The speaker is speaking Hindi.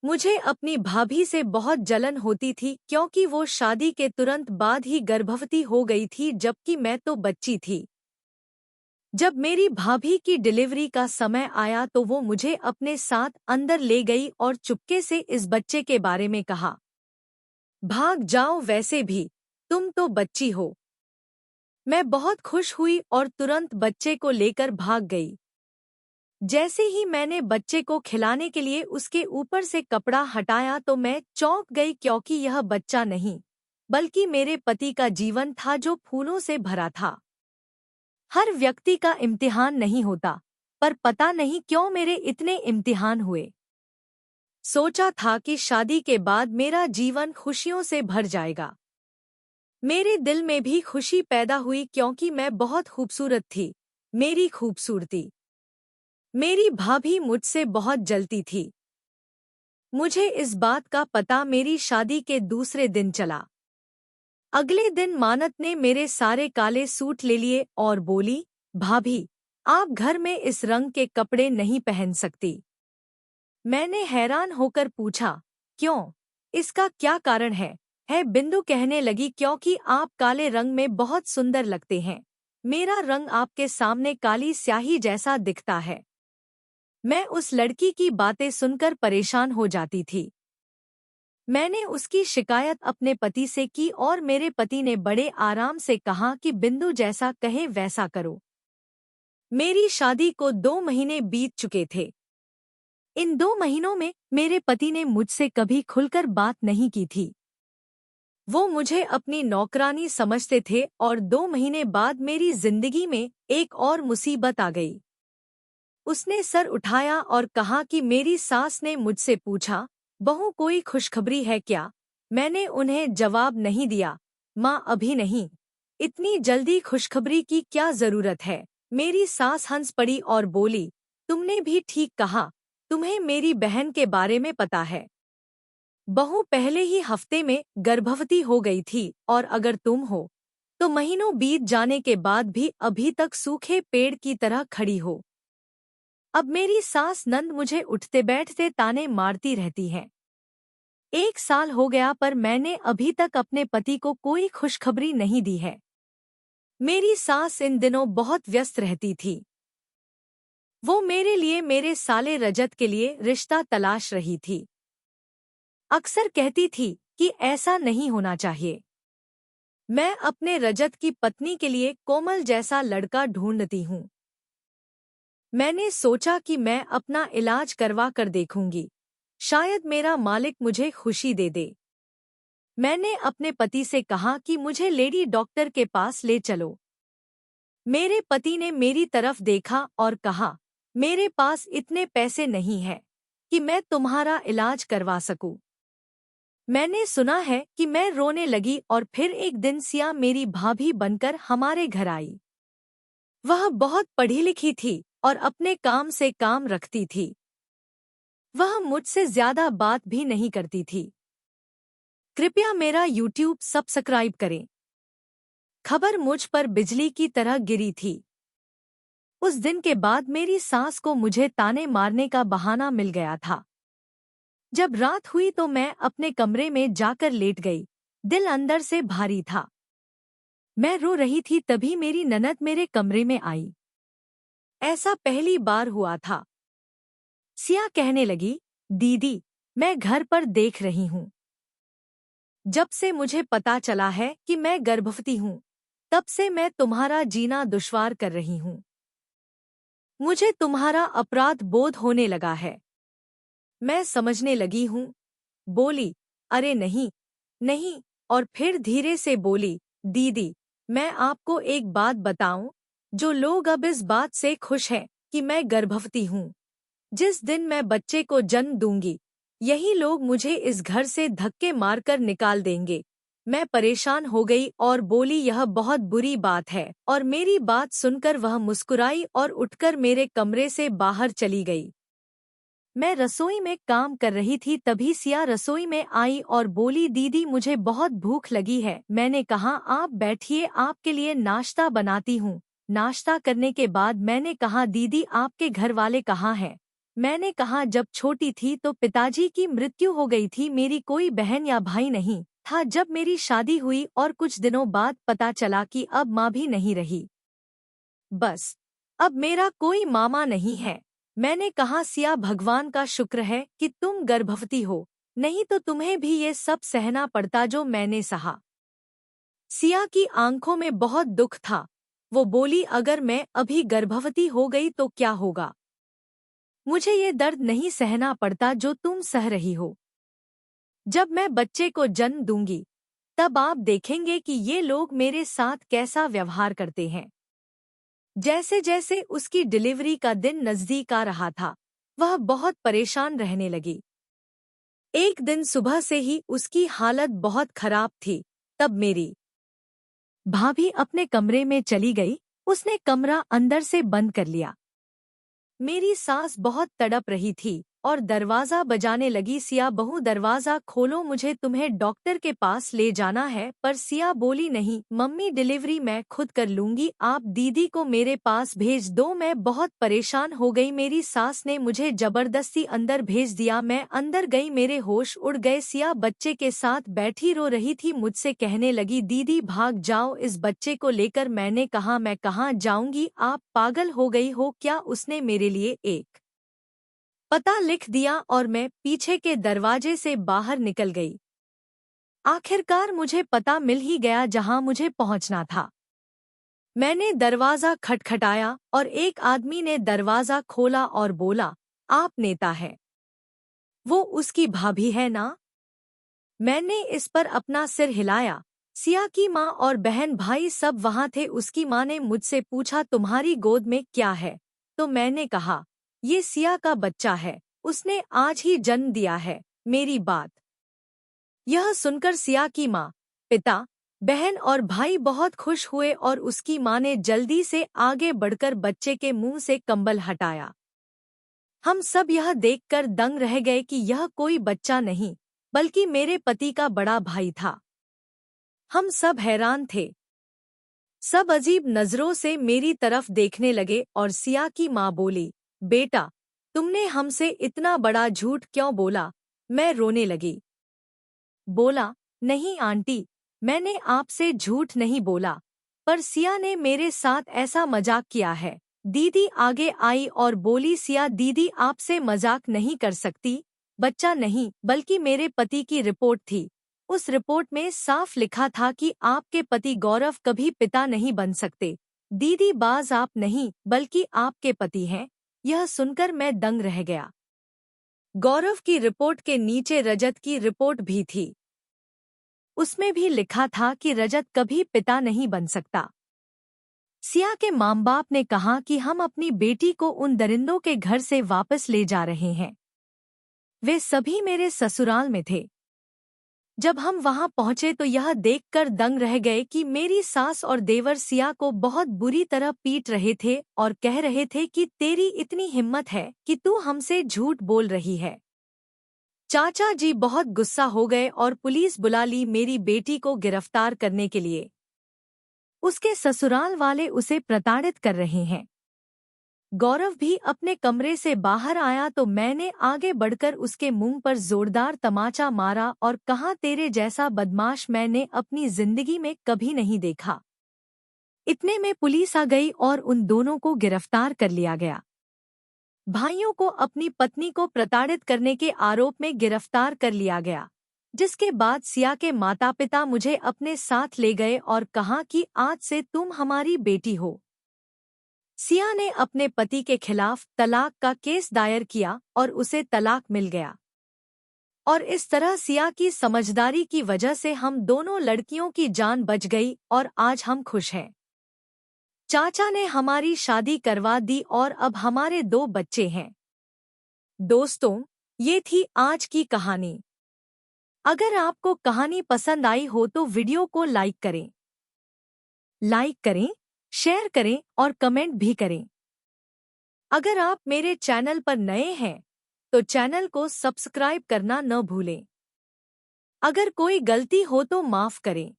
मुझे अपनी भाभी से बहुत जलन होती थी क्योंकि वो शादी के तुरंत बाद ही गर्भवती हो गई थी जबकि मैं तो बच्ची थी। जब मेरी भाभी की डिलीवरी का समय आया तो वो मुझे अपने साथ अंदर ले गई और चुपके से इस बच्चे के बारे में कहा, भाग जाओ वैसे भी, तुम तो बच्ची हो। मैं बहुत खुश हुई और तुरंत बच्चे को लेकर भाग गई। जैसे ही मैंने बच्चे को खिलाने के लिए उसके ऊपर से कपड़ा हटाया तो मैं चौंक गई क्योंकि यह बच्चा नहीं, बल्कि मेरे पति का जीवन था जो फूलों से भरा था। हर व्यक्ति का इम्तिहान नहीं होता, पर पता नहीं क्यों मेरे इतने इम्तिहान हुए। सोचा था कि शादी के बाद मेरा जीवन खुशियों से भर जाएगा। मेरे दिल में भी खुशी पैदा हुई क्योंकि मैं बहुत खूबसूरत थी। मेरी खूबसूरती, मेरी भाभी मुझसे बहुत जलती थी। मुझे इस बात का पता मेरी शादी के दूसरे दिन चला। अगले दिन मानत ने मेरे सारे काले सूट ले लिए और बोली, भाभी, आप घर में इस रंग के कपड़े नहीं पहन सकती। मैंने हैरान होकर पूछा, क्यों? इसका क्या कारण है? बिंदु कहने लगी, क्योंकि आप काले रंग में बहुत सुंदर लगते हैं। मेरा रंग आपके सामने काली स्याही जैसा दिखता है। मैं उस लड़की की बातें सुनकर परेशान हो जाती थी। मैंने उसकी शिकायत अपने पति से की और मेरे पति ने बड़े आराम से कहा कि बिंदु जैसा कहे वैसा करो। मेरी शादी को 2 महीने बीत चुके थे। इन 2 महीनों में मेरे पति ने मुझसे कभी खुलकर बात नहीं की थी। वो मुझे अपनी नौकरानी समझते थे और 2 महीने बाद मेरी जिंदगी में एक और मुसीबत आ गई। उसने सर उठाया और कहा कि मेरी सास ने मुझसे पूछा, बहू कोई खुशखबरी है क्या? मैंने उन्हें जवाब नहीं दिया। माँ अभी नहीं। इतनी जल्दी खुशखबरी की क्या जरूरत है? मेरी सास हंस पड़ी और बोली, तुमने भी ठीक कहा, तुम्हें मेरी बहन के बारे में पता है। बहू पहले ही हफ्ते में गर्भवती हो गई थी और अगर तुम हो तो महीनों बीत जाने के बाद भी अभी तक सूखे पेड़ की तरह खड़ी हो। अब मेरी सास नंद मुझे उठते बैठते ताने मारती रहती है। 1 साल हो गया पर मैंने अभी तक अपने पति को कोई खुशखबरी नहीं दी है। मेरी सास इन दिनों बहुत व्यस्त रहती थी। वो मेरे लिए मेरे साले रजत के लिए रिश्ता तलाश रही थी। अक्सर कहती थी कि ऐसा नहीं होना चाहिए। मैं अपने रजत की पत्नी के लिए कोमल जैसा लड़का ढूंढती हूँ। मैंने सोचा कि मैं अपना इलाज करवा कर देखूंगी, शायद मेरा मालिक मुझे खुशी दे दे। मैंने अपने पति से कहा कि मुझे लेडी डॉक्टर के पास ले चलो। मेरे पति ने मेरी तरफ देखा और कहा, मेरे पास इतने पैसे नहीं हैं कि मैं तुम्हारा इलाज करवा सकूं। मैंने सुना है कि मैं रोने लगी और फिर एक दिन सिया मेरी भाभी बनकर हमारे घर आई। वह बहुत पढ़ी लिखी थी और अपने काम से काम रखती थी। वह मुझसे ज्यादा बात भी नहीं करती थी। कृपया मेरा YouTube सब्सक्राइब करें। खबर मुझ पर बिजली की तरह गिरी थी। उस दिन के बाद मेरी सास को मुझे ताने मारने का बहाना मिल गया था। जब रात हुई तो मैं अपने कमरे में जाकर लेट गई। दिल अंदर से भारी था। मैं रो रही थी तभी मेरी ननद मेरे कमरे में आई। ऐसा पहली बार हुआ था। सिया कहने लगी, दीदी, मैं घर पर देख रही हूँ। जब से मुझे पता चला है कि मैं गर्भवती हूँ, तब से मैं तुम्हारा जीना दुश्वार कर रही हूँ। मुझे तुम्हारा अपराध बोध होने लगा है। मैं समझने लगी हूँ। बोली, अरे नहीं, नहीं, और फिर धीरे से बोली, दीदी, मैं आपको एक बात बताऊं, जो लोग अब इस बात से खुश हैं कि मैं गर्भवती हूँ। जिस दिन मैं बच्चे को जन्म दूंगी, यही लोग मुझे इस घर से धक्के मारकर निकाल देंगे। मैं परेशान हो गई और बोली, यह बहुत बुरी बात है, और मेरी बात सुनकर वह मुस्कुराई और उठकर मेरे कमरे से बाहर चली गई। मैं रसोई में काम कर रही थी तभी सिया रसोई में आई और बोली, दीदी, मुझे बहुत भूख लगी है। मैंने कहा, आप बैठिए, आपके लिए नाश्ता बनाती हूँ। नाश्ता करने के बाद मैंने कहा, दीदी, आपके घर वाले कहाँ हैं? मैंने कहा जब छोटी थी तो पिताजी की मृत्यु हो गई थी, मेरी कोई बहन या भाई नहीं था। जब मेरी शादी हुई और कुछ दिनों बाद पता चला कि अब माँ भी नहीं रही। बस अब मेरा कोई मामा नहीं है। मैंने कहा सिया, भगवान का शुक्र है कि तुम गर्भवती हो, नहीं तो तुम्हें भी ये सब सहना पड़ता जो मैंने सहा। सिया की आंखों में बहुत दुख था। वो बोली, अगर मैं अभी गर्भवती हो गई तो क्या होगा? मुझे ये दर्द नहीं सहना पड़ता जो तुम सह रही हो। जब मैं बच्चे को जन्म दूंगी तब आप देखेंगे कि ये लोग मेरे साथ कैसा व्यवहार करते हैं। जैसे जैसे उसकी डिलीवरी का दिन नजदीक आ रहा था, वह बहुत परेशान रहने लगी। एक दिन सुबह से ही उसकी हालत बहुत खराब थी। तब मेरी भाभी अपने कमरे में चली गई। उसने कमरा अंदर से बंद कर लिया। मेरी सास बहुत तड़प रही थी और दरवाजा बजाने लगी, सिया बहू दरवाजा खोलो, मुझे तुम्हें डॉक्टर के पास ले जाना है। पर सिया बोली, नहीं मम्मी, डिलीवरी मैं खुद कर लूंगी, आप दीदी को मेरे पास भेज दो। मैं बहुत परेशान हो गई। मेरी सास ने मुझे जबरदस्ती अंदर भेज दिया। मैं अंदर गई, मेरे होश उड़ गए। सिया बच्चे के साथ बैठी रो रही थी, मुझसे कहने लगी, दीदी भाग जाओ इस बच्चे को लेकर। मैंने कहा, मैं कहाँ जाऊंगी, आप पागल हो गई हो क्या? उसने मेरे लिए एक पता लिख दिया और मैं पीछे के दरवाजे से बाहर निकल गई। आखिरकार मुझे पता मिल ही गया जहां मुझे पहुंचना था। मैंने दरवाजा खटखटाया और एक आदमी ने दरवाजा खोला और बोला, आप नेता है, वो उसकी भाभी है ना? मैंने इस पर अपना सिर हिलाया। सिया की माँ और बहन भाई सब वहां थे। उसकी माँ ने मुझसे पूछा, तुम्हारी गोद में क्या है? तो मैंने कहा, ये सिया का बच्चा है, उसने आज ही जन्म दिया है। मेरी बात यह सुनकर सिया की माँ, पिता, बहन और भाई बहुत खुश हुए और उसकी माँ ने जल्दी से आगे बढ़कर बच्चे के मुंह से कंबल हटाया। हम सब यह देखकर दंग रह गए कि यह कोई बच्चा नहीं बल्कि मेरे पति का बड़ा भाई था। हम सब हैरान थे। सब अजीब नजरों से मेरी तरफ देखने लगे और सिया की माँ बोली, बेटा, तुमने हमसे इतना बड़ा झूठ क्यों बोला? मैं रोने लगी। बोला, नहीं आंटी, मैंने आपसे झूठ नहीं बोला, पर सिया ने मेरे साथ ऐसा मजाक किया है। दीदी आगे आई और बोली, सिया दीदी आपसे मजाक नहीं कर सकती, बच्चा नहीं बल्कि मेरे पति की रिपोर्ट थी। उस रिपोर्ट में साफ लिखा था कि आपके पति गौरव कभी पिता नहीं बन सकते। दीदी बाज आप नहीं बल्कि आपके पति हैं। यह सुनकर मैं दंग रह गया। गौरव की रिपोर्ट के नीचे रजत की रिपोर्ट भी थी। उसमें भी लिखा था कि रजत कभी पिता नहीं बन सकता। सिया के माँ बाप ने कहा कि हम अपनी बेटी को उन दरिंदों के घर से वापस ले जा रहे हैं। वे सभी मेरे ससुराल में थे। जब हम वहां पहुंचे तो यह देखकर दंग रह गए कि मेरी सास और देवर सिया को बहुत बुरी तरह पीट रहे थे और कह रहे थे कि तेरी इतनी हिम्मत है कि तू हमसे झूठ बोल रही है। चाचा जी बहुत गुस्सा हो गए और पुलिस बुला ली मेरी बेटी को गिरफ्तार करने के लिए। उसके ससुराल वाले उसे प्रताड़ित कर रहे हैं। गौरव भी अपने कमरे से बाहर आया तो मैंने आगे बढ़कर उसके मुंह पर जोरदार तमाचा मारा और कहा, तेरे जैसा बदमाश मैंने अपनी जिंदगी में कभी नहीं देखा। इतने में पुलिस आ गई और उन दोनों को गिरफ्तार कर लिया गया। भाइयों को अपनी पत्नी को प्रताड़ित करने के आरोप में गिरफ्तार कर लिया गया, जिसके बाद सिया के माता पिता मुझे अपने साथ ले गए और कहा कि आज से तुम हमारी बेटी हो। सिया ने अपने पति के खिलाफ तलाक का केस दायर किया और उसे तलाक मिल गया। और इस तरह सिया की समझदारी की वजह से हम दोनों लड़कियों की जान बच गई और आज हम खुश हैं। चाचा ने हमारी शादी करवा दी और अब हमारे 2 बच्चे हैं। दोस्तों, ये थी आज की कहानी। अगर आपको कहानी पसंद आई हो तो वीडियो को लाइक करें, शेयर करें और कमेंट भी करें। अगर आप मेरे चैनल पर नए हैं तो चैनल को सब्सक्राइब करना न भूलें। अगर कोई गलती हो तो माफ करें।